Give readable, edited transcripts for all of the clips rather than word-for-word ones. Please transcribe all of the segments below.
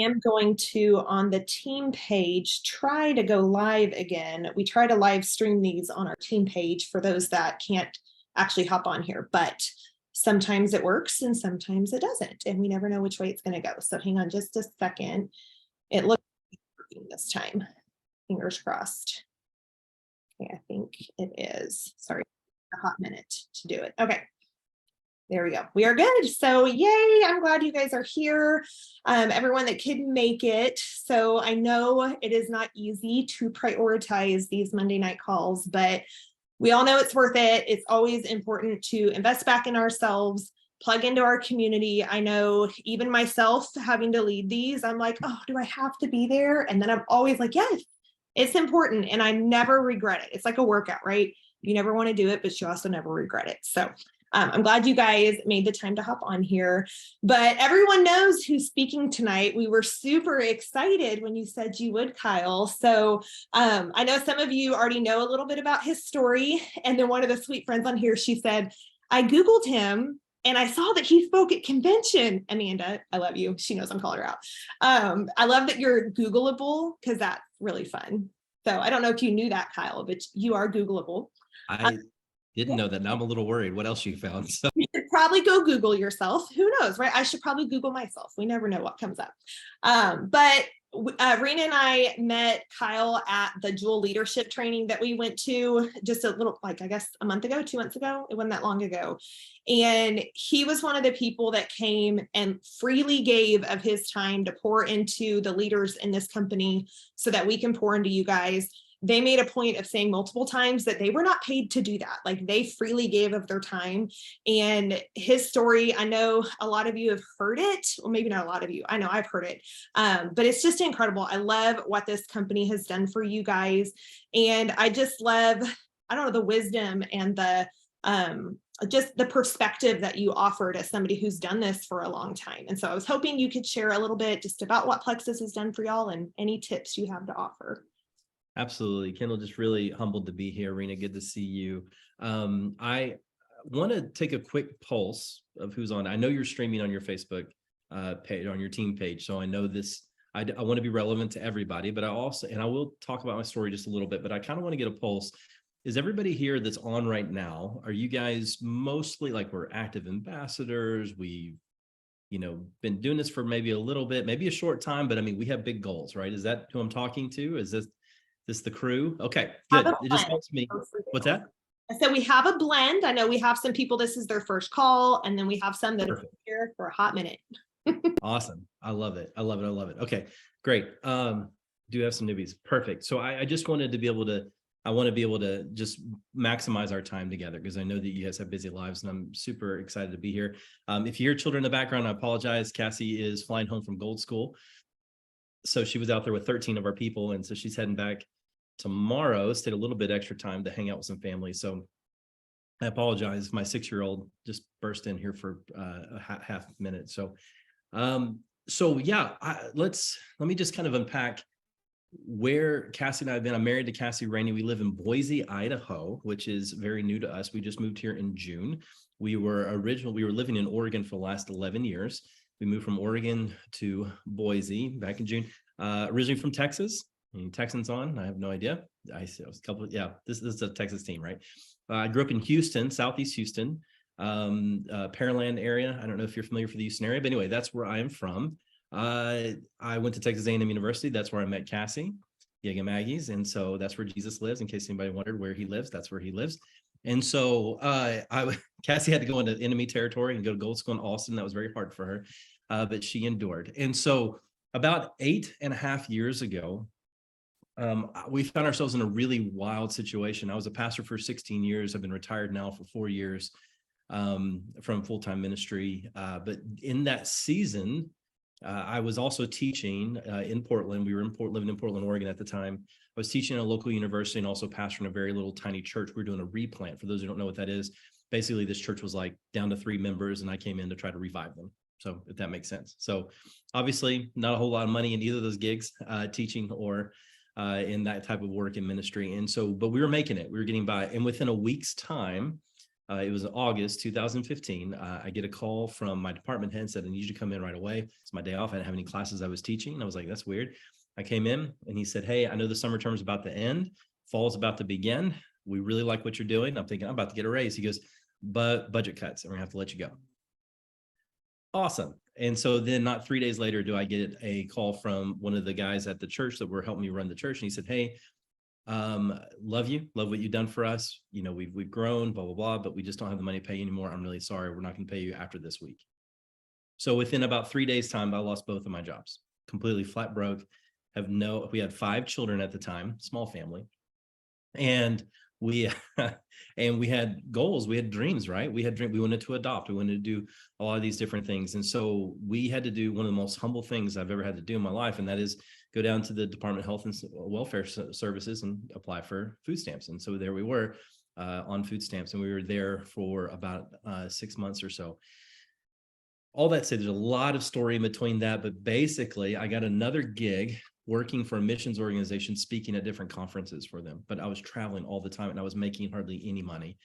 am going to, on the team page, try to go live again. We try to live stream these on our team page for those that can't actually hop on here, but sometimes it works and sometimes it doesn't, and we never know which way it's going to go. So hang on just a second. It looks like it's working this time. Fingers crossed. Okay, I think it is. Sorry, a hot minute to do it. Okay. There we go. We are good. So yay, I'm glad you guys are here. Everyone that could make it. So I know it is not easy to prioritize these Monday night calls, but we all know it's worth it. It's always important to invest back in ourselves, plug into our community. I know even myself having to lead these, I'm like, oh, do I have to be there? And then I'm always like, yes, it's important. And I never regret it. It's like a workout, right? You never want to do it, but you also never regret it. So I'm glad you guys made the time to hop on here, but everyone knows who's speaking tonight. We were super excited when you said you would, Kyle. So I know some of you already know a little bit about his story. And then one of the sweet friends on here, she said, I Googled him and I saw that he spoke at convention. Amanda, I love you. She knows I'm calling her out. I love that you're Googleable because that's really fun. So I don't know if you knew that, Kyle, but you are Googleable. I didn't know that. Now I'm a little worried. What else you found? So. You should probably go Google yourself. Who knows, right? I should probably Google myself. We never know what comes up. But Raney and I met Kyle at the dual leadership training that we went to just a little, like, I guess a month ago, 2 months ago. It wasn't that long ago. And he was one of the people that came and freely gave of his time to pour into the leaders in this company so that we can pour into you guys. They made a point of saying multiple times that they were not paid to do that. Like, they freely gave of their time. And his story, I know a lot of you have heard it, or maybe not a lot of you. I know I've heard it, but it's just incredible. I love what this company has done for you guys. And I just love, I don't know, the wisdom and the, just the perspective that you offered as somebody who's done this for a long time. And so I was hoping you could share a little bit just about what Plexus has done for y'all and any tips you have to offer. Absolutely. Kendall, just really humbled to be here. Raney, good to see you. I want to take a quick pulse of who's on. I know you're streaming on your Facebook page, on your team page. So I know this, I want to be relevant to everybody, but I also, and I will talk about my story just a little bit, but I kind of want to get a pulse. Is everybody here that's on right now, are you guys mostly like, we're active ambassadors? We've, been doing this for maybe a little bit, maybe a short time, but I mean, we have big goals, right? Is that who I'm talking to? Is this the crew? Okay, good. It just helps me. What's that? So we have a blend. I know we have some people, this is their first call, and then we have some that are here for a hot minute. Awesome. I love it. I love it. I love it. Okay, great. Do have some newbies. Perfect. So I just wanted to be able to, I want to be able to just maximize our time together because I know that you guys have busy lives and I'm super excited to be here. If you hear children in the background, I apologize. Cassie is flying home from Gold School. So she was out there with 13 of our people. And so she's heading back tomorrow, stayed a little bit extra time to hang out with some family. So I apologize. My 6-year-old just burst in here for a half minute. So yeah, let me just kind of unpack where Cassie and I have been. I'm married to Cassie Raney. We live in Boise, Idaho, which is very new to us. We just moved here in June. We were living in Oregon for the last 11 years. We moved from Oregon to Boise back in June. Originally from Texas. Any Texans on? I have no idea. I see a couple. Yeah, this is a Texas team, right? I grew up in Houston, Southeast Houston, Pearland area. I don't know if you're familiar with the Houston area, but anyway, that's where I am from. I went to Texas A&M University. That's where I met Cassie, Yega Maggie's. And so that's where Jesus lives. In case anybody wondered where he lives, that's where he lives. And so Cassie had to go into enemy territory and go to Gold School in Austin. That was very hard for her, but she endured. And so about 8.5 years ago, we found ourselves in a really wild situation. I was a pastor for 16 years. I've been retired now for 4 years from full-time ministry. But in that season, I was also teaching in Portland. We were living in Portland, Oregon at the time. I was teaching at a local university and also pastoring a very little tiny church. We were doing a replant. For those who don't know what that is, basically this church was like down to 3 members and I came in to try to revive them. So if that makes sense. So obviously not a whole lot of money in either of those gigs, teaching or in that type of work in ministry. And so, but we were making it, we were getting by. And within a week's time, It was August 2015. I get a call from my department head and said, I need you to come in right away. It's my day off. I didn't have any classes I was teaching. And I was like, that's weird. I came in and he said, hey, I know the summer term is about to end. Fall's about to begin. We really like what you're doing. I'm thinking I'm about to get a raise. He goes, but budget cuts and we're gonna have to let you go. Awesome. And so then not 3 days later, do I get a call from one of the guys at the church that were helping me run the church. And he said, hey, love you, love what you've done for us. You know, we've grown, blah, blah, blah, but we just don't have the money to pay you anymore. I'm really sorry. We're not going to pay you after this week. So within about 3 days time, I lost both of my jobs, completely flat broke. We had 5 children at the time, small family. And we and we had goals, we had dreams, right? We wanted to adopt, we wanted to do a lot of these different things. And so we had to do one of the most humble things I've ever had to do in my life, and that is go down to the Department of Health and Welfare Services and apply for food stamps. And so there we were on food stamps, and we were there for about 6 months or so. All that said, there's a lot of story in between that, but basically I got another gig working for a missions organization, speaking at different conferences for them. But I was traveling all the time and I was making hardly any money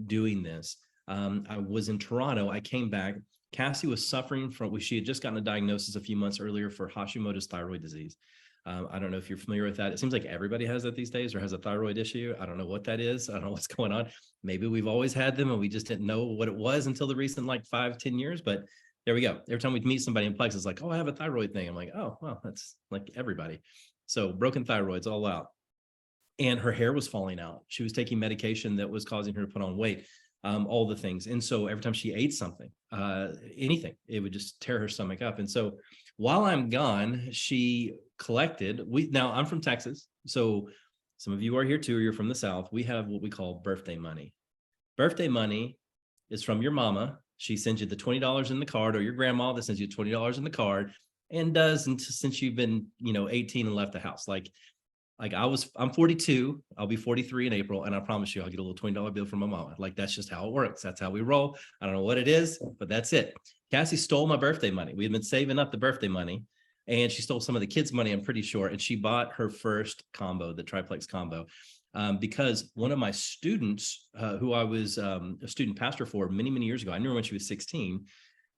doing this. I was in Toronto. I came back. Cassie was suffering from, she had just gotten a diagnosis a few months earlier for Hashimoto's thyroid disease. I don't know if you're familiar with that. It seems like everybody has that these days or has a thyroid issue. I don't know what that is. I don't know what's going on. Maybe we've always had them and we just didn't know what it was until the recent like 5-10 years. But there we go. Every time we meet somebody in Plex, it's like, oh, I have a thyroid thing. I'm like, oh, well, that's like everybody. So broken thyroids all out. And her hair was falling out. She was taking medication that was causing her to put on weight, all the things. And so every time she ate something, anything, it would just tear her stomach up. And so while I'm gone, she collected, now I'm from Texas. So some of you are here too, or you're from the South. We have what we call birthday money. Birthday money is from your mama. She sends you the $20 in the card, or your grandma that sends you $20 in the card, and does since you've been, 18 and left the house. Like I'm 42, I'll be 43 in April, and I promise you I'll get a little $20 bill from my mama. Like that's just how it works. That's how we roll. I don't know what it is, but that's it. Cassie stole my birthday money. We had been saving up the birthday money, and she stole some of the kids' money, I'm pretty sure. And she bought her first combo, the triplex combo. Because one of my students, who I was a student pastor for many, many years ago, I knew her when she was 16.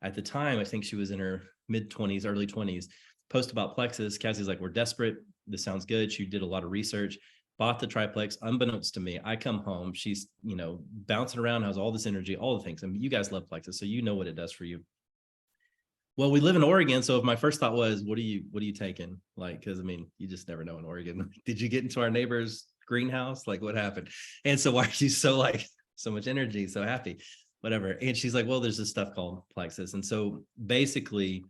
At the time, I think she was in her mid-20s, early 20s, post about Plexus. Cassie's like, we're desperate. This sounds good. She did a lot of research, bought the triplex. Unbeknownst to me, I come home. She's, bouncing around, has all this energy, all the things. I mean, you guys love Plexus, so you know what it does for you. Well, we live in Oregon. So if my first thought was, what are you taking? Like, cause I mean, you just never know in Oregon. Did you get into our neighbor's greenhouse? Like what happened? And so why is she so much energy, so happy, whatever. And she's like, well, there's this stuff called Plexus. And so basically,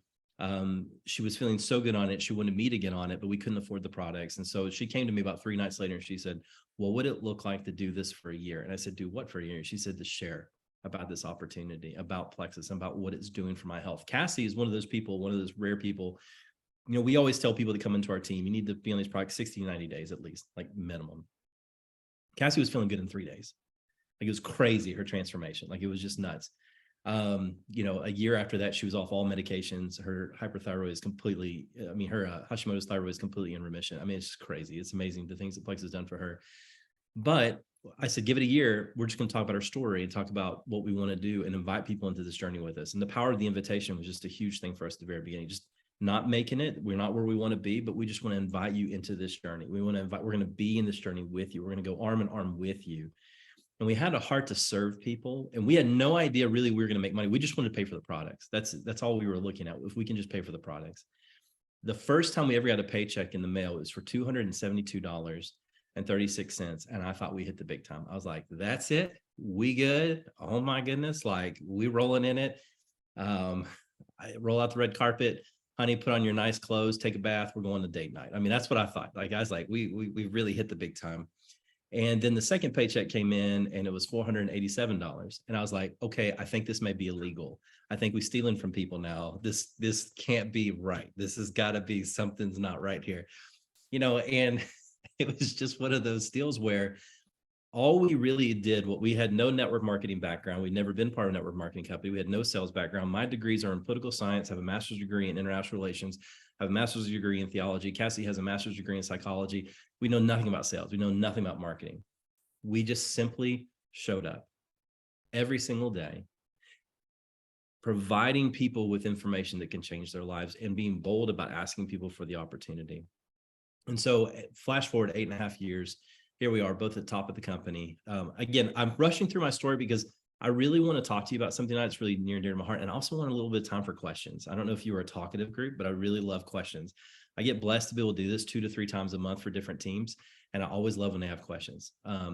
she was feeling so good on it. She wanted me to get on it, but we couldn't afford the products. And so she came to me about 3 nights later and she said, well, what would it look like to do this for a year? And I said, do what for a year? She said, to share about this opportunity, about Plexus, about what it's doing for my health. Cassie is one of those people, one of those rare people. We always tell people to come into our team, you need to be on these products 60 to 90 days at least, like minimum. Cassie was feeling good in 3 days. Like it was crazy, her transformation. Like it was just nuts. A year after that, she was off all medications. Her hyperthyroid is completely, her Hashimoto's thyroid is completely in remission. I mean, it's just crazy. It's amazing the things that Plex has done for her. But I said, give it a year. We're just going to talk about our story and talk about what we want to do and invite people into this journey with us. And the power of the invitation was just a huge thing for us at the very beginning. Just not making it. We're not where we want to be, but we just want to invite you into this journey. We're going to be in this journey with you. We're going to go arm in arm with you. And we had a heart to serve people. And we had no idea really we were going to make money. We just wanted to pay for the products. That's all we were looking at. If we can just pay for the products. The first time we ever got a paycheck in the mail was for $272.36. And I thought we hit the big time. I was like, that's it. We good. Oh my goodness. Like we rolling in it. I roll out the red carpet. Honey, put on your nice clothes, take a bath. We're going to date night. I mean, that's what I thought. Like, I was like, we really hit the big time. And then the second paycheck came in and it was $487. And I was like, okay, I think this may be illegal. I think we're stealing from people now. This can't be right. This has got to be, something's not right here. And it was just one of those deals where all we really did, we had no network marketing background. We'd never been part of a network marketing company. We had no sales background. My degrees are in political science, have a master's degree in international relations, have a master's degree in theology. Cassie has a master's degree in psychology. We know nothing about sales. We know nothing about marketing. We just simply showed up. every single day, providing people with information that can change their lives and being bold about asking people for the opportunity. And so flash forward 8.5 years, here we are both at the top of the company. Again, I'm rushing through my story because I really want to talk to you about something that's really near and dear to my heart. And I also want a little bit of time for questions. I don't know if you are a talkative group, but I really love questions. I get blessed to be able to do this 2 to 3 times a month for different teams. And I always love when they have questions.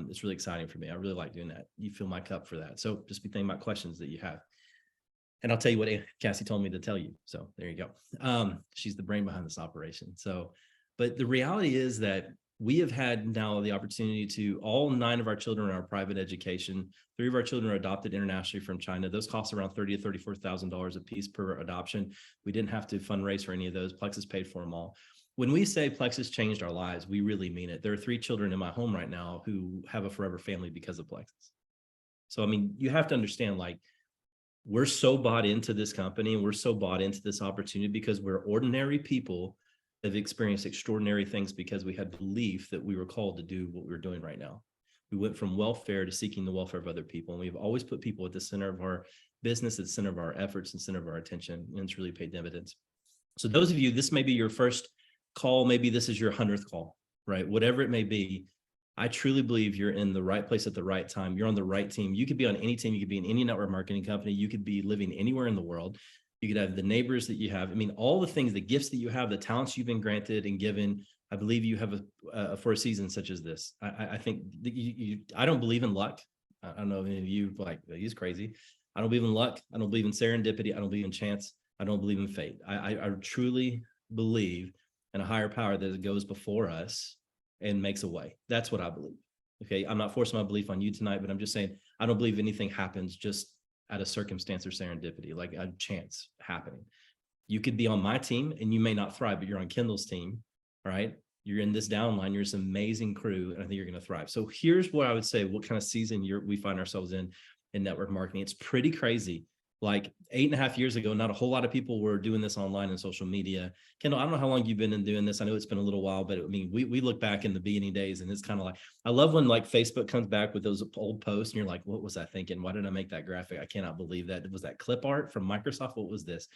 It's really exciting for me. I really like doing that. You fill my cup for that. So just be thinking about questions that you have. And I'll tell you what Cassie told me to tell you. So there you go. She's the brain behind this operation. So, but the reality is that we have had now the opportunity to, all 9 of our children are private education. 3 of our children are adopted internationally from China. Those cost around $30,000 to $34,000 a piece per adoption. We didn't have to fundraise for any of those. Plexus paid for them all. When we say Plexus changed our lives, we really mean it. There are 3 children in my home right now who have a forever family because of Plexus. So, I mean, you have to understand, like, we're so bought into this company and we're so bought into this opportunity because we're ordinary people that have experienced extraordinary things because we had belief that we were called to do what we're doing right now. We went from welfare to seeking the welfare of other people. And we've always put people at the center of our business, at the center of our efforts, and center of our attention. And it's really paid dividends. So those of you, this may be your first call. Maybe this is your 100th call, right? Whatever it may be. I truly believe you're in the right place at the right time. You're on the right team. You could be on any team. You could be in any network marketing company. You could be living anywhere in the world. You could have the neighbors that you have. I mean, all the things, the gifts that you have, the talents you've been granted and given. I believe you have for a season such as this. I think that I don't believe in luck. I don't know if any of you like, he's crazy. I don't believe in luck. I don't believe in serendipity. I don't believe in chance. I don't believe in fate. I truly believe in a higher power that goes before us and makes a way. That's what I believe. Okay. I'm not forcing my belief on you tonight, but I'm just saying, I don't believe anything happens just out of circumstance or serendipity, like a chance happening. You could be on my team and you may not thrive, but you're on Kendall's team, right? You're in this downline, you're this amazing crew, and I think you're going to thrive. So here's what I would say, what kind of season we find ourselves in network marketing. It's pretty crazy. Like 8.5 years ago, not a whole lot of people were doing this online and social media. Kendall, I don't know how long you've been in doing this. I know it's been a little while, but I mean, we look back in the beginning days and it's kind of like, I love when like Facebook comes back with those old posts and you're like, what was I thinking? Why did I make that graphic? I cannot believe that. Was that clip art from Microsoft? What was this?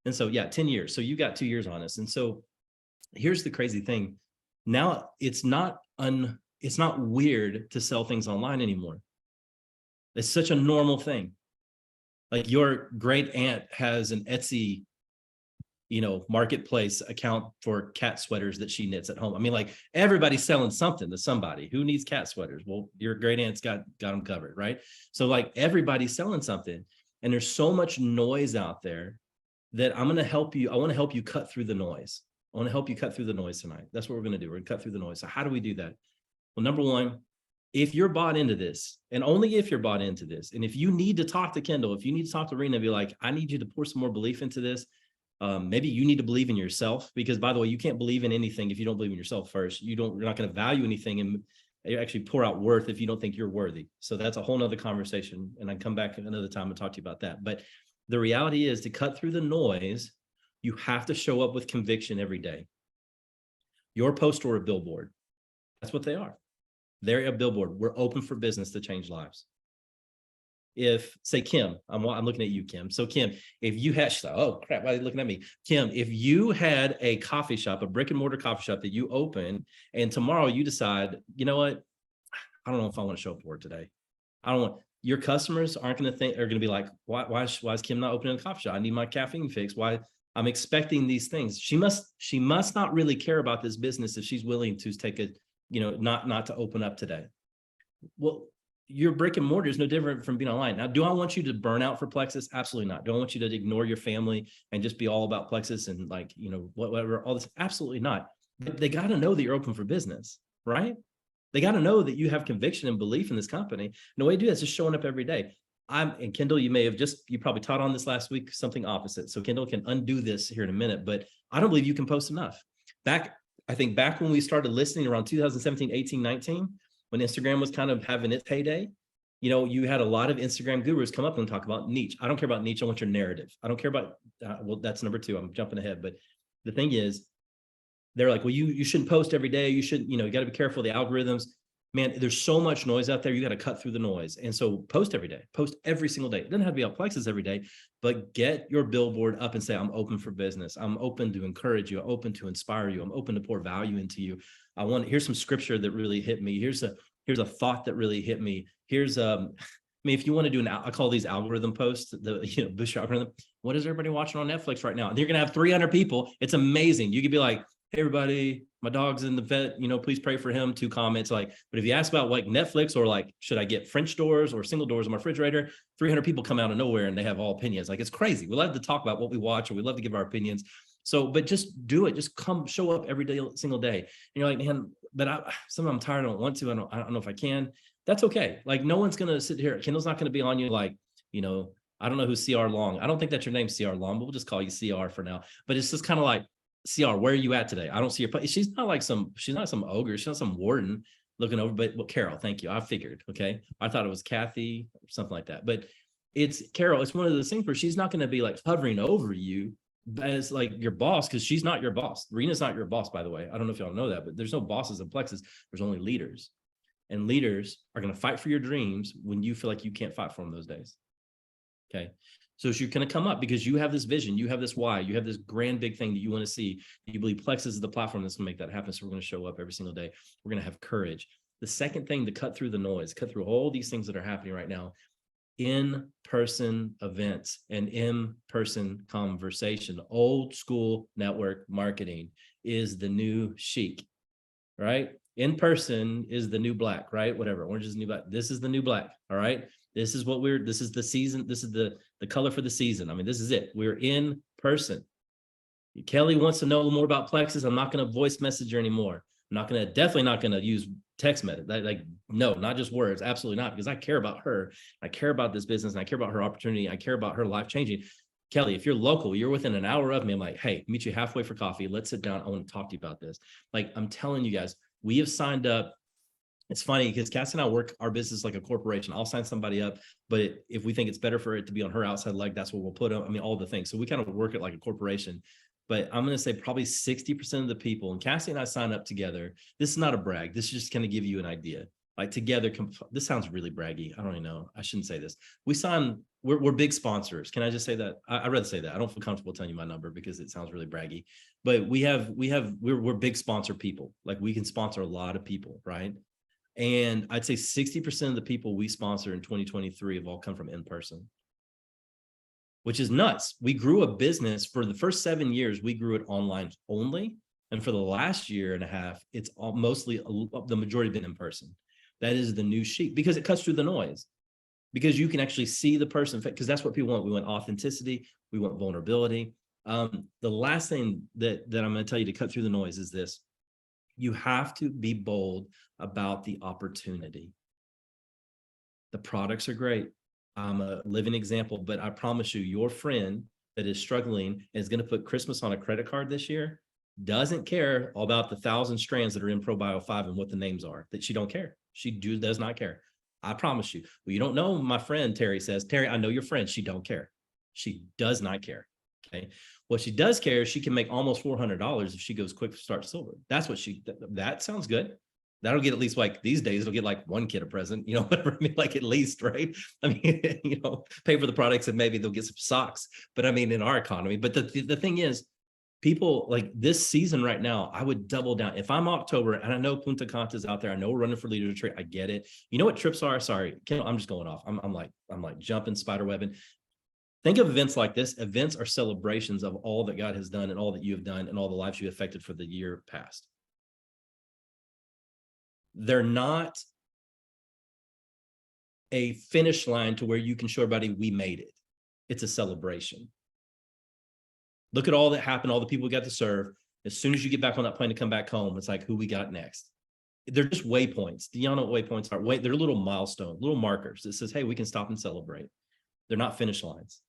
And so, yeah, 10 years. So you got 2 years on us. And so here's the crazy thing. Now it's not weird to sell things online anymore. It's such a normal thing. Like your great aunt has an Etsy, marketplace account for cat sweaters that she knits at home. I mean, like everybody's selling something to somebody. Who needs cat sweaters? Well, your great aunt's got them covered, right? So like everybody's selling something, and there's so much noise out there that I'm going to help you. I want to help you cut through the noise. I want to help you cut through the noise tonight. That's what we're going to do. We're going to cut through the noise. So how do we do that? Well, number one, if you're bought into this, and only if you're bought into this, and if you need to talk to Kendall, if you need to talk to Raney, be like, I need you to pour some more belief into this. Maybe you need to believe in yourself, because by the way, you can't believe in anything if you don't believe in yourself first. You're not going to value anything and actually pour out worth if you don't think you're worthy. So that's a whole nother conversation. And I can come back another time and talk to you about that. But the reality is, to cut through the noise, you have to show up with conviction every day. Your post or a billboard, that's what they are. They're a billboard. We're open for business to change lives. If, say, Kim, I'm looking at you, Kim. So Kim, if you had, she's like, oh crap, why are you looking at me? Kim, if you had a coffee shop, a brick and mortar coffee shop that you open, and tomorrow you decide, you know what, I don't know if I want to show up for it today. I don't want, your customers are going to be like, why is Kim not opening a coffee shop? I need my caffeine fix. Why? I'm expecting these things. She must not really care about this business if she's willing to take a, not to open up today. Well, your brick and mortar is no different from being online. Now, do I want you to burn out for Plexus? Absolutely not. Do I want you to ignore your family and just be all about Plexus and like, whatever, all this? Absolutely not. But they got to know that you're open for business, right? They got to know that you have conviction and belief in this company. And the way to do that is just showing up every day. And Kendall, you probably taught on this last week, something opposite. So Kendall can undo this here in a minute, but I don't believe you can post enough. I think back when we started listening around 2017, 18, 19, when Instagram was kind of having its heyday, you had a lot of Instagram gurus come up and talk about niche. I don't care about niche. I want your narrative. I don't care about, well, that's number 2. I'm jumping ahead. But the thing is, they're like, well, you shouldn't post every day. You should, you got to be careful of the algorithms. man, there's so much noise out there. You got to cut through the noise. And so post every day, post every single day. It doesn't have to be on Plexus every day, but get your billboard up and say, I'm open for business. I'm open to encourage you. I'm open to inspire you. I'm open to pour value into you. Here's some scripture that really hit me. Here's a thought that really hit me. Here's I mean, if you want to do I call these algorithm posts, the boost your algorithm. What is everybody watching on Netflix right now? And you're going to have 300 people. It's amazing. You could be like, hey, everybody, my dog's in the vet, please pray for him, 2 comments. Like, but if you ask about like Netflix or like, should I get French doors or single doors on my refrigerator? 300 people come out of nowhere and they have all opinions. Like, it's crazy. We love to talk about what we watch, and we love to give our opinions. So, but just do it. Just come show up every day, single day. And you're like, man, but sometimes I'm tired. I don't want to. I don't know if I can. That's okay. Like, no one's going to sit here. Kendall's not going to be on you like, I don't know who CR Long. I don't think that's your name, CR Long, but we'll just call you CR for now. But it's just kind of like, CR, where are you at today? I don't see your. She's not some ogre. She's not some warden looking over. But Carol, thank you. I figured. Okay, I thought it was Kathy or something like that. But it's Carol. It's one of those things where she's not going to be like hovering over you as like your boss, because she's not your boss. Rena's not your boss, by the way. I don't know if y'all know that, but there's no bosses in Plexus. There's only leaders, and leaders are going to fight for your dreams when you feel like you can't fight for them those days. Okay. So you're going to come up because you have this vision, you have this why, you have this grand big thing that you want to see. You believe Plexus is the platform that's going to make that happen. So we're going to show up every single day. We're going to have courage. The second thing, to cut through the noise, cut through all these things that are happening right now, in-person events and in-person conversation. Old school network marketing is the new chic, right? In person is the new black, right? Whatever. Orange is the new black. This is the new black. All right. This is this is the season. This is the color for the season. I mean, this is it. We're in person. Kelly wants to know more about Plexus. I'm not going to voice message her anymore. Definitely not going to use text message. Like, no, not just words. Absolutely not. Because I care about her. I care about this business, and I care about her opportunity. I care about her life changing. Kelly, if you're local, you're within an hour of me. I'm like, hey, meet you halfway for coffee. Let's sit down. I want to talk to you about this. Like, I'm telling you guys, we have signed up. It's funny because Cass and I work our business like a corporation. I'll sign somebody up, but if we think it's better for it to be on her outside leg, that's where we'll put them. I mean, all the things. So we kind of work it like a corporation. But I'm going to say probably 60% of the people, and Cassie and I sign up together. This is not a brag. This is just going to give you an idea. Like, together, this sounds really braggy. I don't even know. I shouldn't say this. We're big sponsors. Can I just say that? I'd rather say that. I don't feel comfortable telling you my number because it sounds really braggy. But we're big sponsor people. Like, we can sponsor a lot of people, right? And I'd say 60% of the people we sponsor in 2023 have all come from in person, which is nuts. We grew a business for the first 7 years. We grew it online only. And for the last year and a half, it's mostly the majority been in person. That is the new chic because it cuts through the noise, because you can actually see the person, because that's what people want. We want authenticity. We want vulnerability. The last thing that I'm going to tell you to cut through the noise is this. You have to be bold about the opportunity. The products are great. I'm a living example, but I promise you, your friend that is struggling and is going to put Christmas on a credit card this year doesn't care about the 1,000 strands that are in ProBio 5 and what the names are. That she don't care. She does not care. I promise you. Well, you don't know my friend, Terry says. Terry, I know your friend. She don't care. She does not care. Okay. What she does care is she can make almost $400 if she goes quick start silver. That's what that sounds good. That'll get at least, like, these days, it'll get like one kid a present, whatever. I mean, like, at least, right? I mean, pay for the products and maybe they'll get some socks. But I mean, in our economy, but the thing is, people like this season right now, I would double down. If I'm October, and I know Punta Cana is out there, I know we're running for leader retreat. I get it. You know what trips are? Sorry, I'm just going off. I'm like jumping, spider webbing. Think of events like this. Events are celebrations of all that God has done and all that you have done and all the lives you affected for the year past. They're not a finish line to where you can show everybody we made it. It's a celebration. Look at all that happened, all the people we got to serve. As soon as you get back on that plane to come back home, it's like, who we got next? They're just waypoints. Do y'all know what waypoints are? They're little milestones, little markers that says, hey, we can stop and celebrate. They're not finish lines.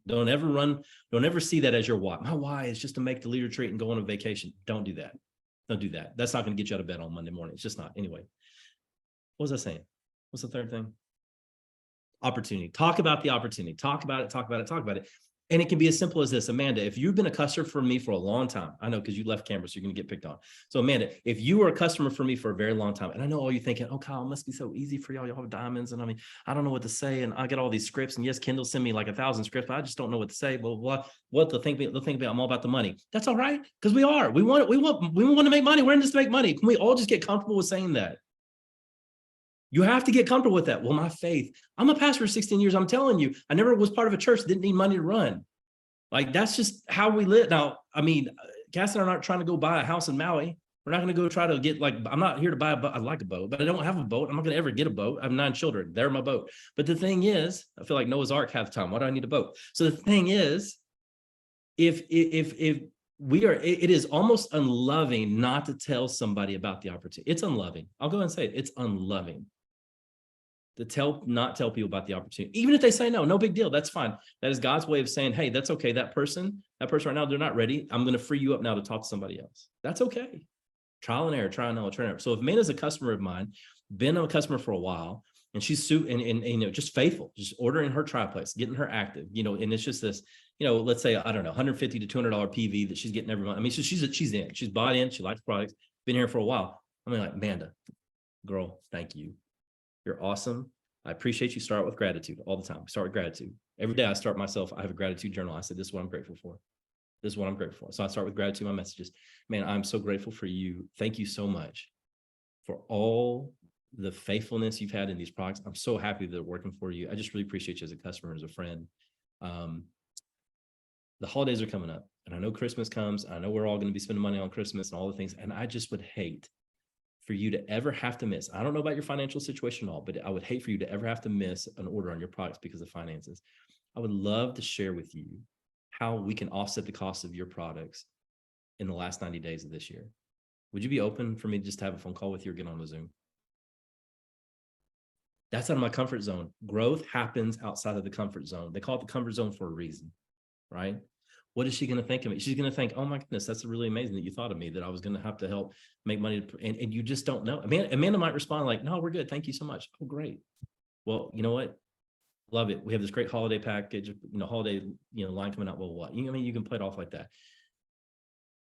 Don't ever see that as your why. My why is just to make the leader retreat and go on a vacation. Don't do that. Don't do that. That's not going to get you out of bed on Monday morning. It's just not. Anyway, what was I saying? What's the third thing? Opportunity. Talk about the opportunity. Talk about it. Talk about it. Talk about it. And it can be as simple as this. Amanda, if you've been a customer for me for a long time, I know because you left cameras, so you're going to get picked on. So Amanda, if you were a customer for me for a very long time, and I know all you thinking, oh, Kyle, it must be so easy for y'all. Y'all have diamonds. And I mean, I don't know what to say. And I get all these scripts. And yes, Kendall send me like 1,000 scripts, but I just don't know what to say. Blah, blah, blah. What the thing about, I'm all about the money. That's all right. Because we are. We want to make money. We're in this to make money. Can we all just get comfortable with saying that? You have to get comfortable with that. Well, my faith, I'm a pastor for 16 years. I'm telling you, I never was part of a church that didn't need money to run. Like, that's just how we live. Now, I mean, Cass and I aren't trying to go buy a house in Maui. We're not going to go try to get, like, I'm not here to buy a boat. I like a boat, but I don't have a boat. I'm not going to ever get a boat. I have 9 children. They're my boat. But the thing is, I feel like Noah's Ark half the time. Why do I need a boat? So the thing is, if we are, it is almost unloving not to tell somebody about the opportunity. It's unloving. I'll go ahead and say it. It's unloving to not tell people about the opportunity. Even if they say no big deal. That's fine. That is God's way of saying, hey, that's okay. That person right now, they're not ready. I'm going to free you up now to talk to somebody else. That's okay. Trial and error, trial and error. So if Amanda's a customer of mine, been a customer for a while, and she's and just faithful, just ordering her TriPlex, getting her active, and it's just this, let's say, I don't know, $150 to $200 PV that she's getting every month. I mean, she's bought in, she likes products, been here for a while. I mean, like, Amanda, girl, thank you. You're awesome. I appreciate you. Start with gratitude all the time. Start with gratitude. Every day I start myself. I have a gratitude journal. I said, this is what I'm grateful for. This is what I'm grateful for. So I start with gratitude, my messages. Man, I'm so grateful for you. Thank you so much for all the faithfulness you've had in these products. I'm so happy that they're working for you. I just really appreciate you as a customer, as a friend. The holidays are coming up, and I know Christmas comes. I know we're all going to be spending money on Christmas and all the things. And I just would hate for you to ever have to miss. I don't know about your financial situation at all, but I would hate for you to ever have to miss an order on your products because of finances. I would love to share with you how we can offset the cost of your products in the last 90 days of this year. Would you be open for me to just have a phone call with you or get on a Zoom? That's out of my comfort zone. Growth happens outside of the comfort zone. They call it the comfort zone for a reason, right? What is she going to think of me? She's going to think, oh my goodness, that's really amazing that you thought of me, that I was going to have to help make money. And you just don't know. Amanda might respond like, no, we're good. Thank you so much. Oh, great. Well, you know what? Love it. We have this great holiday package, holiday, line coming out. Well, what? You can play it off like that.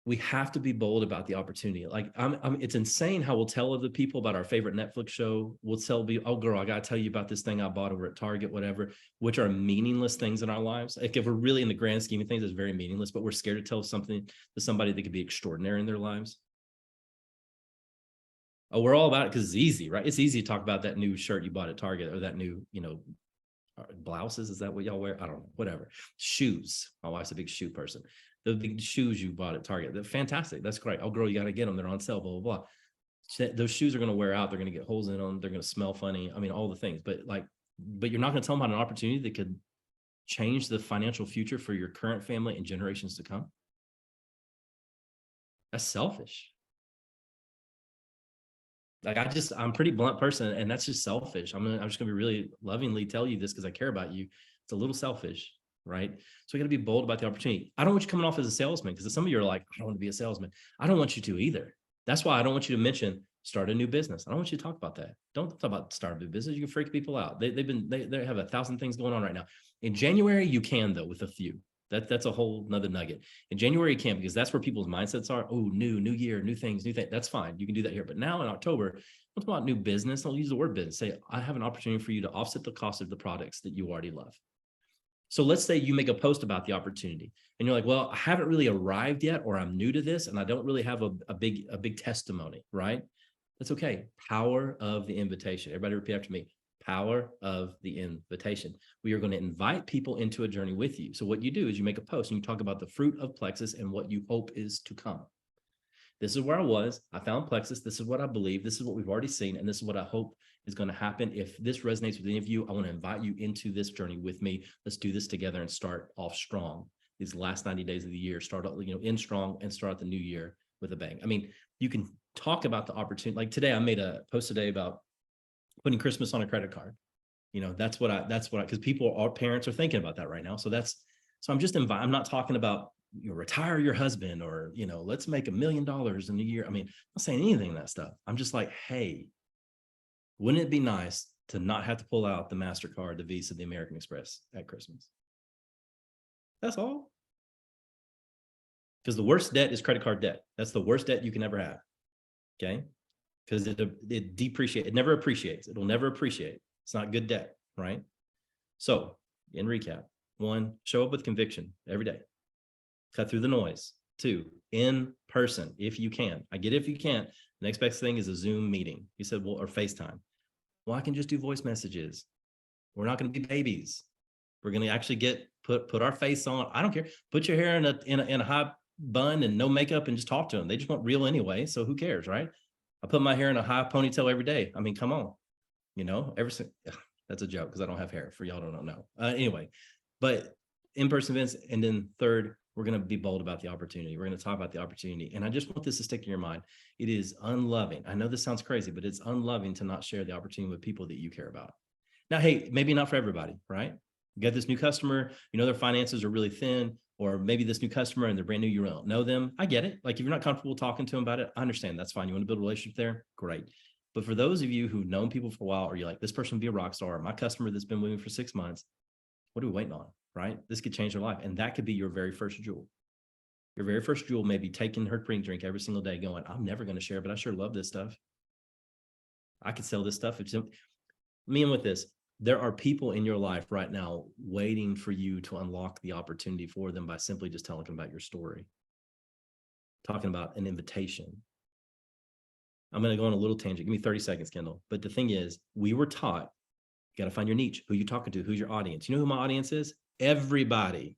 We have to be bold about the opportunity. Like, it's insane how we'll tell other people about our favorite Netflix show. We'll tell people, oh girl, I got to tell you about this thing I bought over at Target, whatever, which are meaningless things in our lives. Like, if we're really in the grand scheme of things, it's very meaningless, but we're scared to tell something to somebody that could be extraordinary in their lives. Oh, we're all about it because it's easy, right? It's easy to talk about that new shirt you bought at Target, or that new, blouses. Is that what y'all wear? I don't know, whatever. Shoes. My wife's a big shoe person. The big shoes you bought at Target, they're fantastic. That's great. Oh, girl, you got to get them. They're on sale, blah, blah, blah. Those shoes are going to wear out. They're going to get holes in them. They're going to smell funny. I mean, all the things, but you're not going to tell them about an opportunity that could change the financial future for your current family and generations to come. That's selfish. Like, I'm a pretty blunt person, and that's just selfish. I'm just going to be really lovingly tell you this because I care about you. It's a little selfish. Right. So we got to be bold about the opportunity. I don't want you coming off as a salesman, because some of you are like, I don't want to be a salesman. I don't want you to either. That's why I don't want you to mention start a new business. I don't want you to talk about that. Don't talk about start a new business. You can freak people out. They have 1,000 things going on right now. In January, you can, though, with a few. That's a whole nother nugget. In January, you can, because that's where people's mindsets are. Oh, new year, new things. That's fine. You can do that here. But now in October, don't talk about new business. Don't use the word business. Say, I have an opportunity for you to offset the cost of the products that you already love. So let's say you make a post about the opportunity and you're like, well, I haven't really arrived yet, or I'm new to this and I don't really have a big testimony, right? That's okay. Power of the invitation. Everybody repeat after me. Power of the invitation. We are going to invite people into a journey with you. So what you do is you make a post and you talk about the fruit of Plexus and what you hope is to come. This is where I was. I found Plexus. This is what I believe. This is what we've already seen. And this is what I hope is going to happen. If this resonates with any of you, I want to invite you into this journey with me. Let's do this together and start off strong. These last 90 days of the year, start in strong and start the new year with a bang. I mean, you can talk about the opportunity. Like today, I made a post today about putting Christmas on a credit card. That's what because parents are thinking about that right now. So I'm not talking about retire your husband or, let's make $1 million in a year. I mean, I'm not saying anything of that stuff. I'm just like, hey, wouldn't it be nice to not have to pull out the MasterCard, the Visa, the American Express at Christmas? That's all. Because the worst debt is credit card debt. That's the worst debt you can ever have. Okay. Because it depreciates, it never appreciates. It'll never appreciate. It's not good debt, right? So in recap, 1, show up with conviction every day. Cut through the noise. 2, in person, if you can. I get it if you can't. The next best thing is a Zoom meeting. You said, well, or FaceTime. Well, I can just do voice messages. We're not going to be babies. We're going to actually put our face on. I don't care. Put your hair in a high bun and no makeup and just talk to them. They just want real anyway. So who cares, right? I put my hair in a high ponytail every day. I mean, come on, that's a joke because I don't have hair, for y'all don't know. Anyway, but in-person events. And then 3rd, we're going to be bold about the opportunity. We're going to talk about the opportunity. And I just want this to stick in your mind. It is unloving. I know this sounds crazy, but it's unloving to not share the opportunity with people that you care about. Now, hey, maybe not for everybody, right? You got this new customer, their finances are really thin, or maybe this new customer and they're brand new, you don't know them. I get it. Like if you're not comfortable talking to them about it, I understand. That's fine. You want to build a relationship there? Great. But for those of you who've known people for a while, or you're like, this person would be a rock star, my customer that's been with me for 6 months, what are we waiting on, right? This could change their life. And that could be your very first jewel. Your very first jewel may be taking her drink every single day going, I'm never going to share, but I sure love this stuff. I could sell this stuff. Me and with this, there are people in your life right now waiting for you to unlock the opportunity for them by simply just telling them about your story. Talking about an invitation. I'm going to go on a little tangent. Give me 30 seconds, Kendall. But the thing is, we were taught, you got to find your niche, who you're talking to, who's your audience. You know who my audience is? Everybody.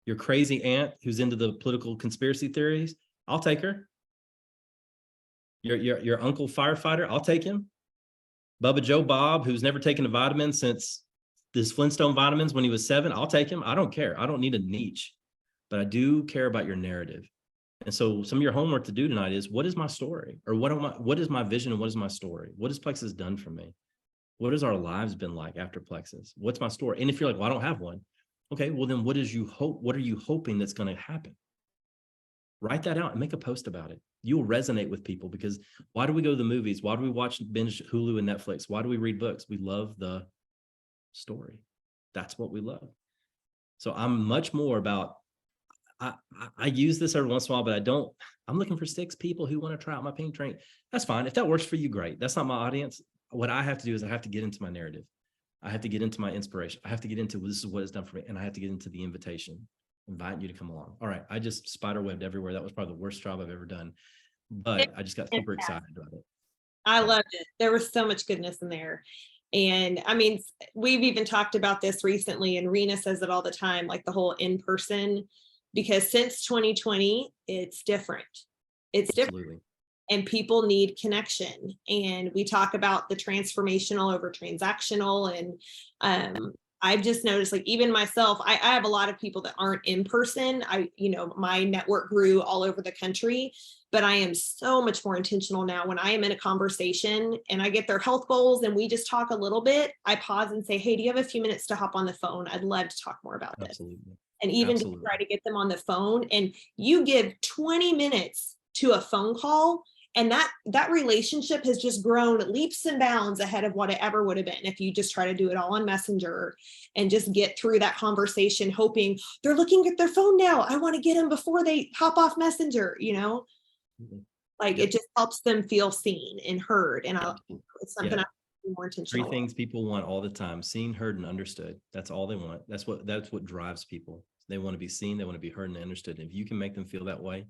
Your crazy aunt who's into the political conspiracy theories, I'll take her. Your uncle firefighter, I'll take him. Bubba Joe Bob, who's never taken a vitamin since this Flintstone vitamins when he was 7, I'll take him. I don't care. I don't need a niche, but I do care about your narrative. And so some of your homework to do tonight is, what is my story? Or what is my vision and what is my story? What has Plexus done for me? What has our lives been like after Plexus? What's my story? And if you're like, well, I don't have one. Okay, well then what are you hoping that's going to happen? Write that out and make a post about it. You'll resonate with people, because why do we go to the movies? Why do we binge Hulu and Netflix? Why do we read books? We love the story. That's what we love. So I'm much more about, I use this every once in a while, but I'm looking for 6 people who want to try out my pink drink. That's fine. If that works for you, great. That's not my audience. What I have to do is I have to get into my narrative. I have to get into my inspiration. I have to get into, this is what it's done for me. And I have to get into the invitation, inviting you to come along. All right. I just spiderwebbed everywhere. That was probably the worst job I've ever done, but I just got super excited about it. I loved it. There was so much goodness in there. And I mean, we've even talked about this recently, and Rena says it all the time, like the whole in-person, because since 2020, it's different. It's Absolutely different. And people need connection. And we talk about the transformational over transactional. And I've just noticed, like, even myself, I have a lot of people that aren't in person. My network grew all over the country, but I am so much more intentional now. When I am in a conversation and I get their health goals and we just talk a little bit, I pause and say, hey, do you have a few minutes to hop on the phone? I'd love to talk more about this. Absolutely. And even to try to get them on the phone, and you give 20 minutes to a phone call, and that relationship has just grown leaps and bounds ahead of what it ever would have been if you just try to do it all on Messenger and just get through that conversation hoping they're looking at their phone now. I want to get them before they hop off Messenger, like it just helps them feel seen and heard. And it's something I'm more intentional. 3 things people want all the time: seen, heard, and understood. That's all they want. That's what drives people. They want to be seen, they want to be heard and understood. And if you can make them feel that way,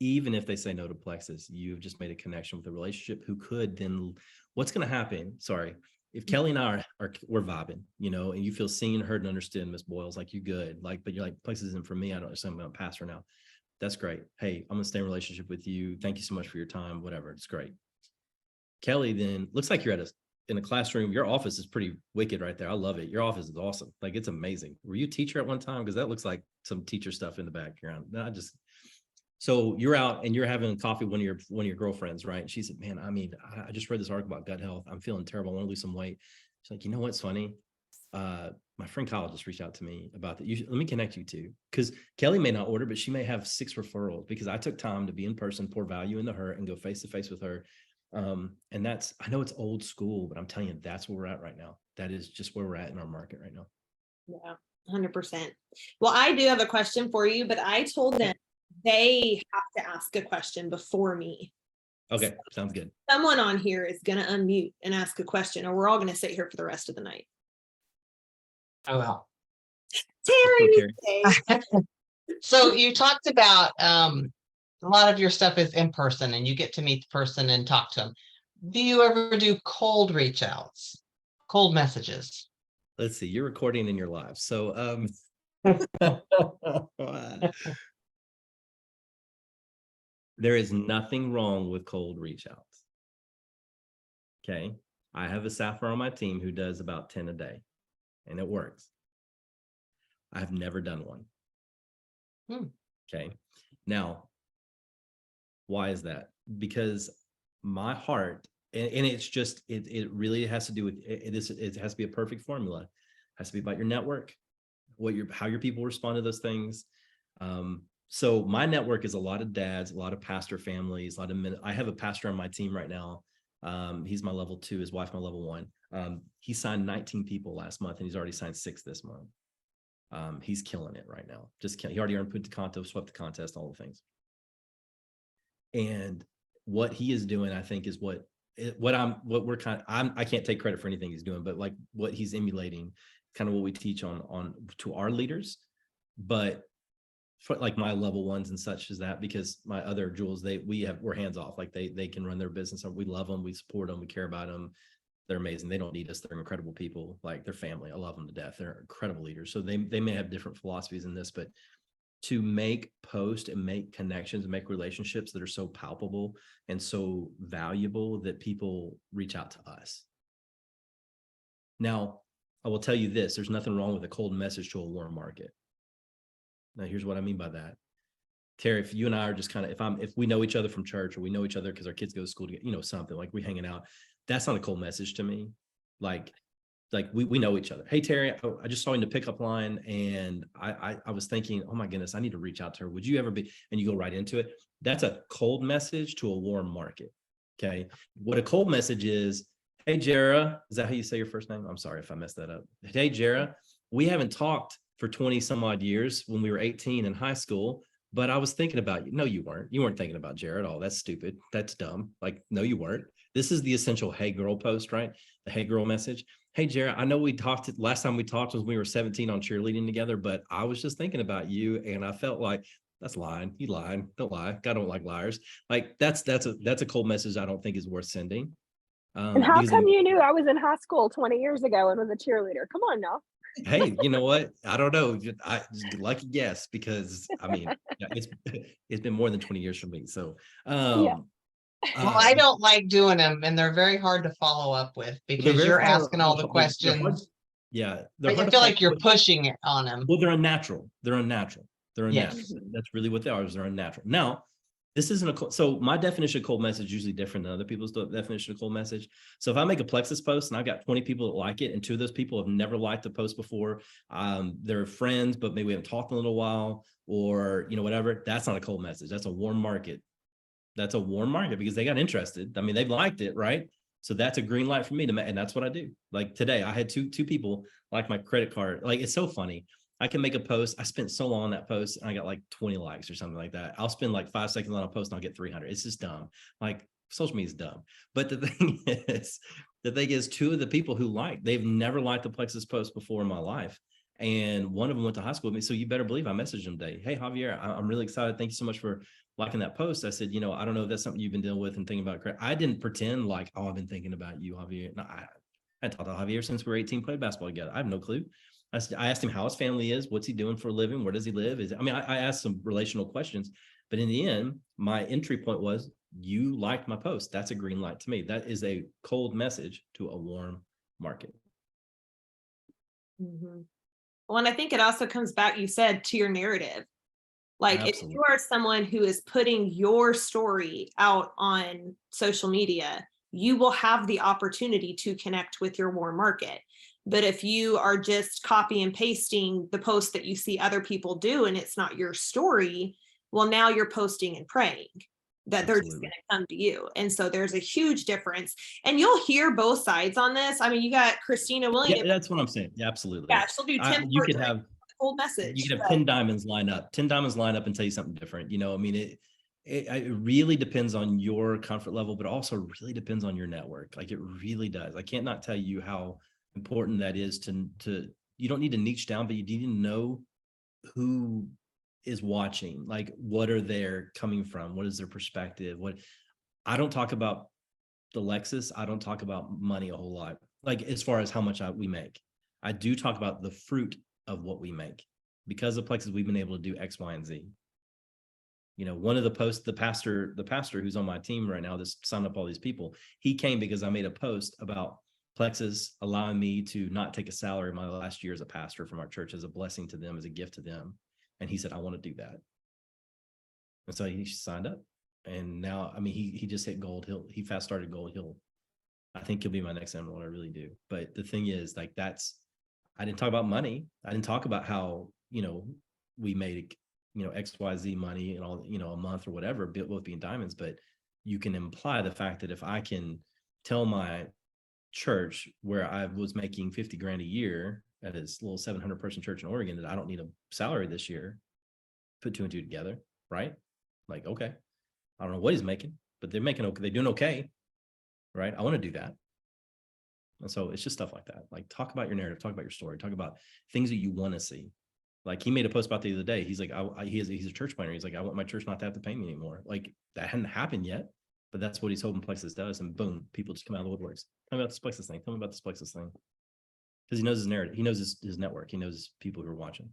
even if they say no to Plexus, you've just made a connection with a relationship who could then, what's going to happen? Sorry. If Kelly and I we're vibing, and you feel seen, heard, and understood, Miss Boyles, like you good, but you're like, Plexus isn't for me. I don't know, I'm going to pass her now. That's great. Hey, I'm going to stay in relationship with you. Thank you so much for your time, whatever. It's great. Kelly, then looks like you're in a classroom. Your office is pretty wicked right there. I love it. Your office is awesome. Like, it's amazing. Were you a teacher at one time? Because that looks like some teacher stuff in the background. So you're out and you're having coffee with one of your girlfriends, right? And she said, man, I just read this article about gut health. I'm feeling terrible. I want to lose some weight. She's like, you know what's funny? My friend Kyle just reached out to me about that. Let me connect you to, because Kelly may not order, but she may have 6 referrals because I took time to be in person, pour value into her, and go face to face with her. And I know it's old school, but I'm telling you, that's where we're at right now. That is just where we're at in our market right now. Yeah. 100%. Well, I do have a question for you, but I told them they have to ask a question before me. Okay, sounds good. Someone on here is going to unmute and ask a question, or we're all going to sit here for the rest of the night. Oh, well. Terry. So you talked about a lot of your stuff is in person and you get to meet the person and talk to them. Do you ever do cold reach outs, cold messages? Let's see, you're recording in your live. So there is nothing wrong with cold reach outs. Okay. I have a sapphire on my team who does about 10 a day, and it works. I have never done one. Okay. Now, why is that? Because my heart, and it's just, it really has to do with it has to be a perfect formula. It has to be about your network, how your people respond to those things. So my network is a lot of dads, a lot of pastor families, a lot of men. I have a pastor on my team right now. He's my level 2, his wife my level 1. He signed 19 people last month, and he's already signed 6 this month. He's killing it right now. He already earned put the contest, swept the contest, all the things. And what he is doing, I think, is I can't take credit for anything he's doing, but like what he's emulating, kind of what we teach on to our leaders. But for like my level 1s and such as that, because my other jewels, we're hands off. Like they can run their business. We love them, we support them, we care about them. They're amazing. They don't need us. They're incredible people. Like their family, I love them to death. They're incredible leaders. So they may have different philosophies in this, but to make posts and make connections and make relationships that are so palpable and so valuable that people reach out to us. Now, I will tell you this, there's nothing wrong with a cold message to a warm market. Now, here's what I mean by that. Terry, if you and I are just kind of, if we know each other from church, or we know each other because our kids go to school together, something like we hanging out, that's not a cold message to me. Like we know each other. Hey, Terry, I just saw you in the pickup line, and I was thinking, oh my goodness, I need to reach out to her. Would you ever be? And you go right into it. That's a cold message to a warm market. Okay. What a cold message is, hey, Jara, is that how you say your first name? I'm sorry if I messed that up. Hey, Jara, we haven't talked for 20 some odd years when we were 18 in high school, but I was thinking about you. No, you weren't. You weren't thinking about Jara at all. That's stupid. That's dumb. Like, no, you weren't. This is the essential hey girl post, right? The hey girl message. Hey, Jara, I know last time we talked was when we were 17 on cheerleading together, but I was just thinking about you, and I felt like that's lying. You lying. Don't lie. God don't like liars. Like that's a cold message I don't think is worth sending. And how come you knew I was in high school 20 years ago and was a cheerleader? Come on now. Hey, you know what? I don't know. Lucky guess, because I mean, it's been more than 20 years for me. So, Yeah. Well, I don't like doing them, and they're very hard to follow up with because you're asking all the questions. Yeah. I feel like you're pushing it on them. Well, they're unnatural. Yes. That's really what they are. They're unnatural. Now, this isn't so my definition of cold message is usually different than other people's definition of cold message. So if I make a Plexus post and I've got 20 people that like it, and 2 of those people have never liked the post before, they're friends, but maybe we haven't talked in a little while, or, whatever, that's not a cold message. That's a warm market. That's a warm market because they got interested. I mean, they've liked it, right? So that's a green light for me and that's what I do. Like today, I had two people like my credit card. Like, it's so funny. I can make a post. I spent so long on that post, and I got like 20 likes or something like that. I'll spend like 5 seconds on a post and I'll get 300. It's just dumb. Like, social media is dumb. But the thing is 2 of the people who they've never liked the Plexus post before in my life. And one of them went to high school with me. So you better believe I messaged him today. Hey, Javier, I'm really excited. Thank you so much for liking that post. I said, I don't know if that's something you've been dealing with and thinking about. I didn't pretend like, oh, I've been thinking about you, Javier. No, I talked to Javier since we were 18, played basketball together. I have no clue. I asked him how his family is, what's he doing for a living, where does he live? I asked some relational questions, but in the end, my entry point was, you liked my post. That's a green light to me. That is a cold message to a warm market. Mm-hmm. Well, and I think it also comes back, you said, to your narrative. Like, absolutely. If you are someone who is putting your story out on social media, you will have the opportunity to connect with your warm market. But if you are just copy and pasting the post that you see other people do and it's not your story, well, now you're posting and praying that they're just going to come to you. And so there's a huge difference. And you'll hear both sides on this. I mean, you got Christina Williams. Yeah, that's what I'm saying. Yeah, absolutely. Yeah, she'll do 10. whole message. You can have but 10 diamonds line up, 10 diamonds line up and tell you something different. You know, I mean, it really depends on your comfort level, but also really depends on your network. Like it really does. I can't not tell you how important that is to, you don't need to niche down, but you need to know who is watching, like what are they coming from? What is their perspective? I don't talk about the Lexus. I don't talk about money a whole lot. Like as far as how much we make, I do talk about the fruit of what we make. Because of Plexus, we've been able to do X, Y, and Z. You know, one of the posts, the pastor who's on my team right now, that's signed up all these people, he came because I made a post about Plexus allowing me to not take a salary my last year as a pastor from our church as a blessing to them, as a gift to them. And he said, I want to do that. And so he signed up. And now, I mean, he just hit gold. He fast started gold. I think he'll be my next emerald. I really do. But the thing is, like, I didn't talk about money. I didn't talk about how, you know, we made, you know, XYZ money and all, you know, a month or whatever, both being diamonds. But you can imply the fact that if I can tell my church where I was making 50 grand a year at this little 700 person church in Oregon that I don't need a salary this year, put 2 and 2 together, right? Like, okay, I don't know what he's making, but they're making okay. They're doing okay, right? I want to do that. And so it's just stuff like that. Like talk about your narrative, talk about your story, talk about things that you want to see. Like he made a post about the other day. He's like, he's a church planner. He's like, I want my church not to have to pay me anymore. Like that hadn't happened yet, but that's what he's hoping Plexus does. And boom, people just come out of the woodworks. Tell me about this Plexus thing. Tell me about this Plexus thing. Because he knows his narrative. He knows his network. He knows people who are watching.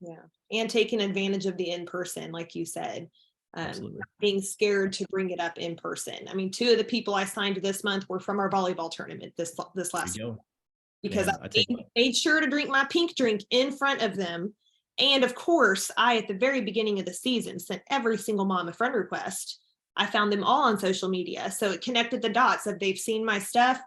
Yeah. And taking advantage of the in-person, like you said, Absolutely. not being scared to bring it up in person. I mean, 2 of the people I signed this month were from our volleyball tournament this last week, because Man, I made sure to drink my pink drink in front of them. And of course, at the very beginning of the season, sent every single mom a friend request. I found them all on social media. So it connected the dots of they've seen my stuff.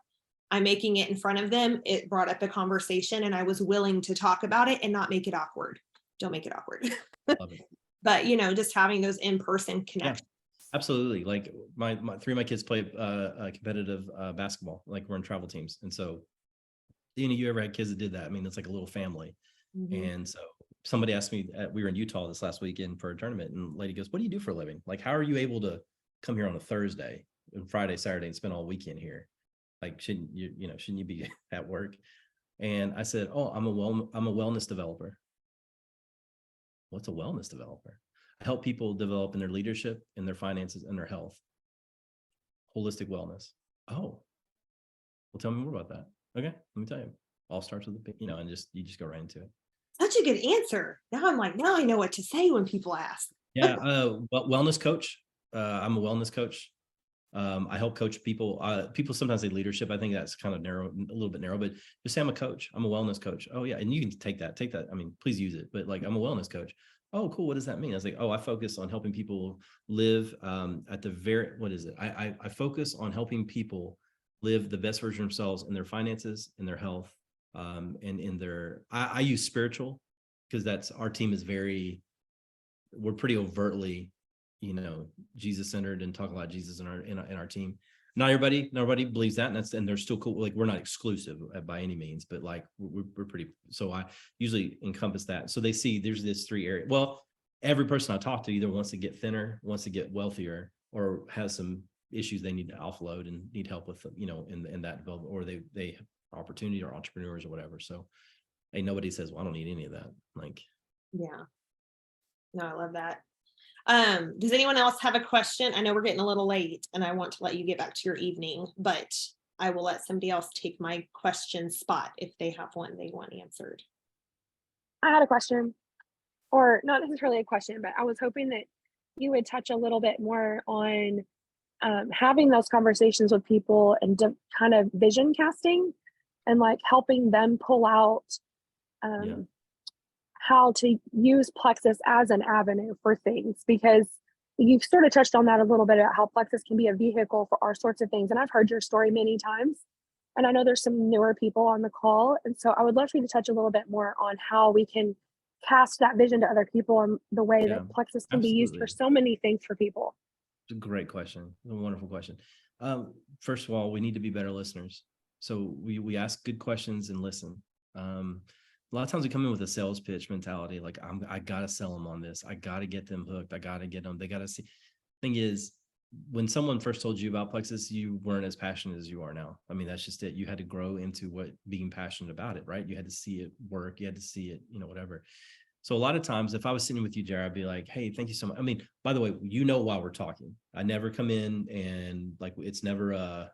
I'm making it in front of them. It brought up a conversation and I was willing to talk about it and not make it awkward. Don't make it awkward. Love it. But, you know, just having those in-person connections. Yeah, absolutely. Like my 3 of my kids play competitive basketball, like we're in travel teams. And so, you know, you ever had kids that did that? I mean, it's like a little family. Mhm. And so somebody asked me, we were in Utah this last weekend for a tournament, and the lady goes, what do you do for a living? Like, how are you able to come here on a Thursday and Friday, Saturday and spend all weekend here? Like, shouldn't you be at work? And I said, oh, I'm a wellness developer. What's a wellness developer? I help people develop in their leadership, in their finances, and their health. Holistic wellness. Oh, well, tell me more about that. Okay, let me tell you. All starts with and you just go right into it. Such a good answer. Now I know what to say when people ask. Yeah, wellness coach. I'm a wellness coach. I help coach people. People sometimes say leadership. I think that's kind of narrow, a little bit narrow, but just say I'm a coach. I'm a wellness coach. Oh yeah. And you can take that. I mean, please use it, but like, I'm a wellness coach. Oh, cool. What does that mean? I was like, oh, I focus on helping people live at the what is it? I focus on helping people live the best version of themselves in their finances, in their health, and in their, I use spiritual because our team is we're pretty overtly, Jesus centered and talk about Jesus in our team. Not everybody believes that, and they're still cool. Like we're not exclusive by any means, but like we're pretty. So I usually encompass that. So they see there's this 3 areas. Well, every person I talk to either wants to get thinner, wants to get wealthier, or has some issues they need to offload and need help with, in that development, or they have opportunity or entrepreneurs or whatever. So, hey, nobody says, well, I don't need any of that. Like, Yeah. No, I love that. Does anyone else have a question? I know we're getting a little late and I want to let you get back to your evening, but I will let somebody else take my question spot if they have one they want answered. I had a question, or not necessarily a question, but I was hoping that you would touch a little bit more on having those conversations with people and kind of vision casting and like helping them pull out how to use Plexus as an avenue for things, because you've sort of touched on that a little bit about how Plexus can be a vehicle for all sorts of things. And I've heard your story many times, and I know there's some newer people on the call. And so I would love for you to touch a little bit more on how we can cast that vision to other people and the way that Plexus can be used for so many things for people. It's a great question. A wonderful question. First of all, we need to be better listeners. So we ask good questions and listen. A lot of times we come in with a sales pitch mentality, like I gotta sell them on this. I gotta get them hooked. I gotta get them. They gotta see. Thing is, when someone first told you about Plexus, you weren't as passionate as you are now. I mean, that's just it. You had to grow into what being passionate about it, right? You had to see it work. You had to see it, whatever. So a lot of times, if I was sitting with you, Jared, I'd be like, "Hey, thank you so much." I mean, by the way, why we're talking. I never come in and like it's never a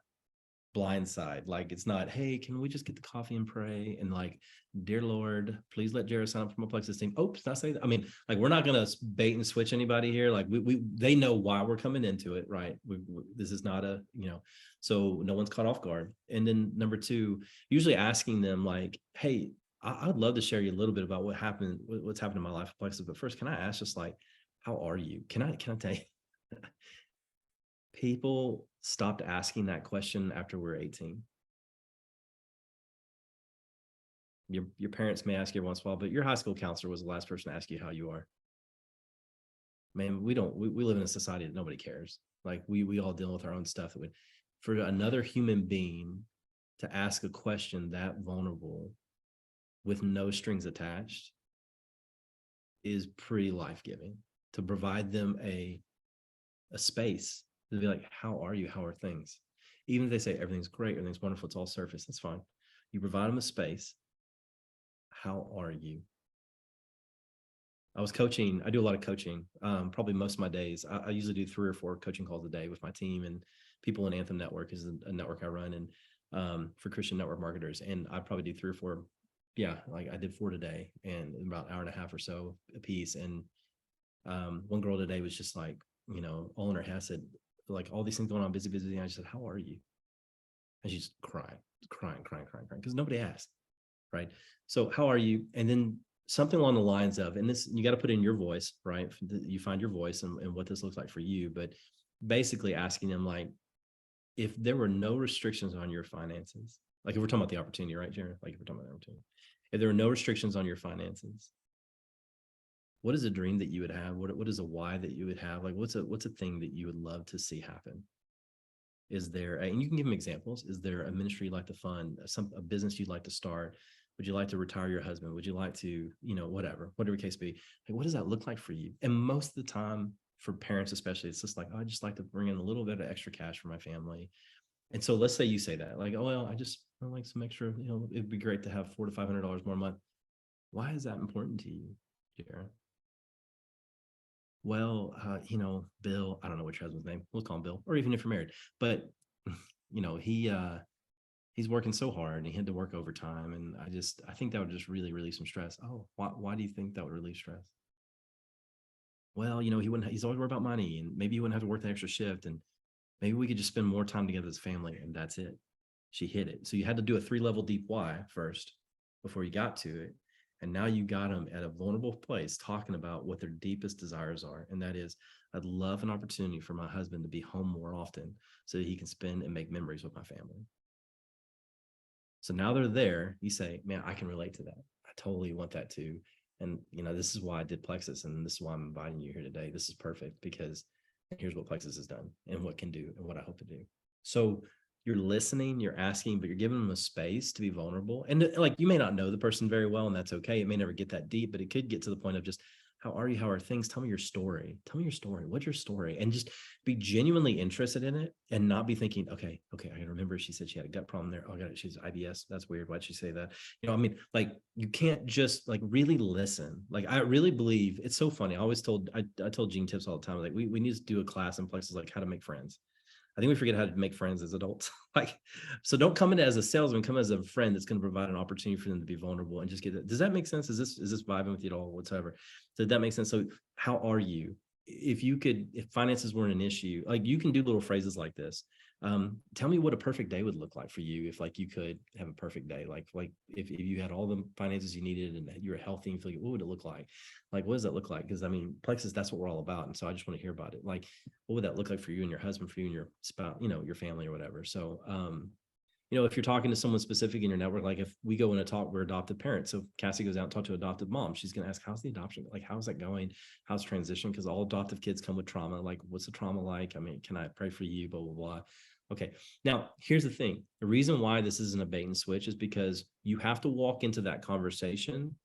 blindside. Like it's not, "Hey, can we just get the coffee and pray?" And like, "Dear Lord, please let Jared sign up for my Plexus team." Oops, did I say that? I mean, like we're not gonna bait and switch anybody here. Like they know why we're coming into it, right? This is not a, so no one's caught off guard. And then number two, usually asking them like, "Hey, I'd love to share you a little bit about what's happened in my life with Plexus. But first, can I ask just like, how are you? Can I tell you?" People stopped asking that question after we're 18. Your parents may ask you once in a while, but your high school counselor was the last person to ask you how you are. Man, we live in a society that nobody cares. Like we all deal with our own stuff. For another human being to ask a question that vulnerable with no strings attached is pretty life-giving. To provide them a space to be like, "How are you? How are things?" Even if they say everything's great, everything's wonderful, it's all surface, that's fine. You provide them a space. How are you? I was coaching. I do a lot of coaching. Probably most of my days. I usually do 3 or 4 coaching calls a day with my team and people in Anthem Network is a network I run and for Christian network marketers. And I probably do 3 or 4. Yeah, like I did 4 today and about an hour and a half or so a piece. And one girl today was just like, all in her head said, like all these things going on, busy. And I just said, "How are you?" And she's crying, because nobody asked, right? So how are you? And then something along the lines of, and this, you got to put in your voice, right? You find your voice and what this looks like for you, but basically asking them like, if there were no restrictions on your finances, like if we're talking about the opportunity, right, Jared? Like if we're talking about the opportunity, if there were no restrictions on your finances, what is a dream that you would have? What is a why that you would have? Like what's a thing that you would love to see happen? Is there, and you can give them examples. Is there a ministry you'd like to fund, a business you'd like to start? Would you like to retire your husband? Would you like to, whatever the case be? Like, what does that look like for you? And most of the time, for parents especially, it's just like, "Oh, I just like to bring in a little bit of extra cash for my family." And so let's say you say that, like, "Oh, well, I like some extra, it'd be great to have $400 to $500 more a month." Why is that important to you, Jared? "Well, Bill," I don't know which husband's name, we'll call him Bill, or even if you're married, but he's working so hard and he had to work overtime. And I think that would just really relieve some stress. "Oh, why do you think that would relieve stress?" "Well, he's always worried about money and maybe he wouldn't have to work the extra shift. And maybe we could just spend more time together as a family." And that's it. She hit it. So you had to do a 3-level deep why first before you got to it. And now you got them at a vulnerable place talking about what their deepest desires are. And that is, "I'd love an opportunity for my husband to be home more often so that he can spend and make memories with my family." So now they're there. You say, "Man, I can relate to that. I totally want that too. And, this is why I did Plexus. And this is why I'm inviting you here today. This is perfect because here's what Plexus has done and what can do and what I hope to do." So you're listening, you're asking, but you're giving them a space to be vulnerable. And like, you may not know the person very well, and that's okay. It may never get that deep, but it could get to the point of just, "How are you? How are things? Tell me your story. Tell me your story. What's your story?" And just be genuinely interested in it and not be thinking, okay, I can remember she said she had a gut problem there. Oh, I got it. She's IBS. That's weird. Why'd she say that? Like you can't just like really listen. Like I really believe it's so funny. I told Gene Tips all the time, like we need to do a class in places like how to make friends. I think we forget how to make friends as adults. So don't come in as a salesman, come as a friend that's going to provide an opportunity for them to be vulnerable and just get it. Does that make sense? Is this vibing with you at all whatsoever? Did that make sense? So how are you? If finances weren't an issue, like you can do little phrases like this. Tell me what a perfect day would look like for you. If like you could have a perfect day, like if you had all the finances you needed and you were healthy and feel like, what would it look like? Like, what does that look like? Because Plexus, that's what we're all about. And so I just want to hear about it. Like, what would that look like for you and your husband, for you and your spouse, your family or whatever. So, if you're talking to someone specific in your network, like if we go in a talk, we're adopted parents. So Cassie goes out and talk to adopted mom. She's going to ask, "How's the adoption? Like, how's that going? How's transition?" Because all adoptive kids come with trauma. Like, what's the trauma like? Can I pray for you? Blah, blah, blah. Okay. Now, here's the thing. The reason why this isn't a bait and switch is because you have to walk into that conversation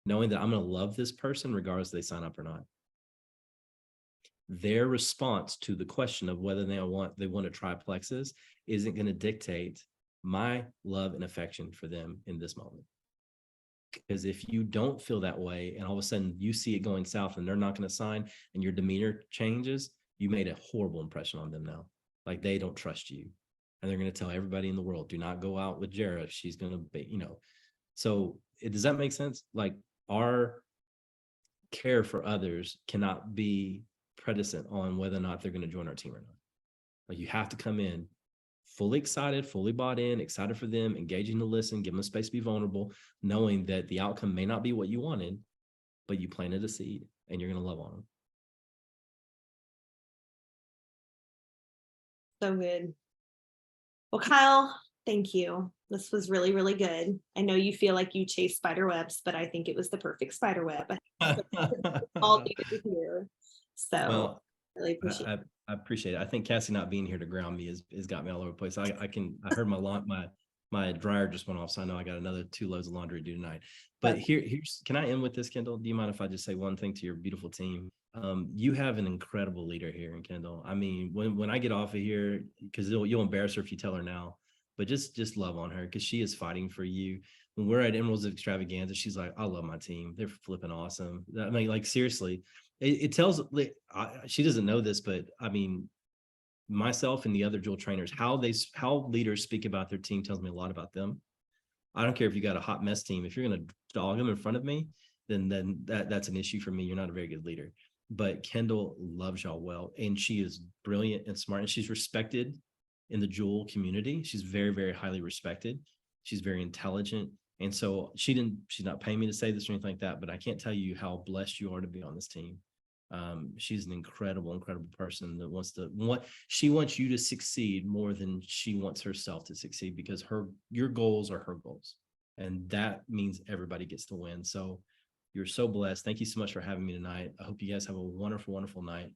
knowing that I'm going to love this person regardless if they sign up or not. Their response to the question of whether they want to try Plexus isn't going to dictate my love and affection for them in this moment. Because if you don't feel that way and all of a sudden you see it going south and they're not going to sign and your demeanor changes, you made a horrible impression on them now. Like they don't trust you. And they're going to tell everybody in the world, do not go out with Jara. She's going to be, So does that make sense? Like our care for others cannot be precedent on whether or not they're going to join our team or not. Like you have to come in fully excited, fully bought in, excited for them, engaging to listen, give them a space to be vulnerable, knowing that the outcome may not be what you wanted, but you planted a seed and you're going to love on them. So good. Well, Kyle, thank you. This was really, really good. I know you feel like you chase spider webs, but I think it was the perfect spider web. All needed to hear. So Well, really appreciate it. I appreciate it. I think Cassie not being here to ground me has got me all over the place. I heard my dryer just went off, so I know I got another 2 loads of laundry to do tonight. But here's can I end with this, Kendall? Do you mind if I just say one thing to your beautiful team? You have an incredible leader here in Kendall. I mean, when I get off of here, because you'll embarrass her if you tell her now, but just love on her because she is fighting for you. When we're at Emeralds Extravaganza, she's like, I love my team. They're flipping awesome. I mean, like seriously, it tells, she doesn't know this, but I mean, myself and the other Jewel trainers, how leaders speak about their team tells me a lot about them. I don't care if you got a hot mess team. If you're going to dog them in front of me, then that's an issue for me. You're not a very good leader. But Kendall loves y'all well, and she is brilliant and smart, and she's respected in the Jewel community. She's very, very highly respected. She's very intelligent. And so she's not paying me to say this or anything like that, but I can't tell you how blessed you are to be on this team. She's an incredible, incredible person that she wants you to succeed more than she wants herself to succeed, because your goals are her goals. And that means everybody gets to win. So you're so blessed. Thank you so much for having me tonight. I hope you guys have a wonderful, wonderful night.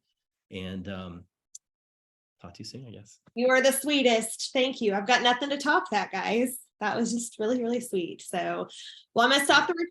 And talk to you soon, I guess. You are the sweetest. Thank you. I've got nothing to top that, guys. That was just really, really sweet. So, well, I'm going to stop the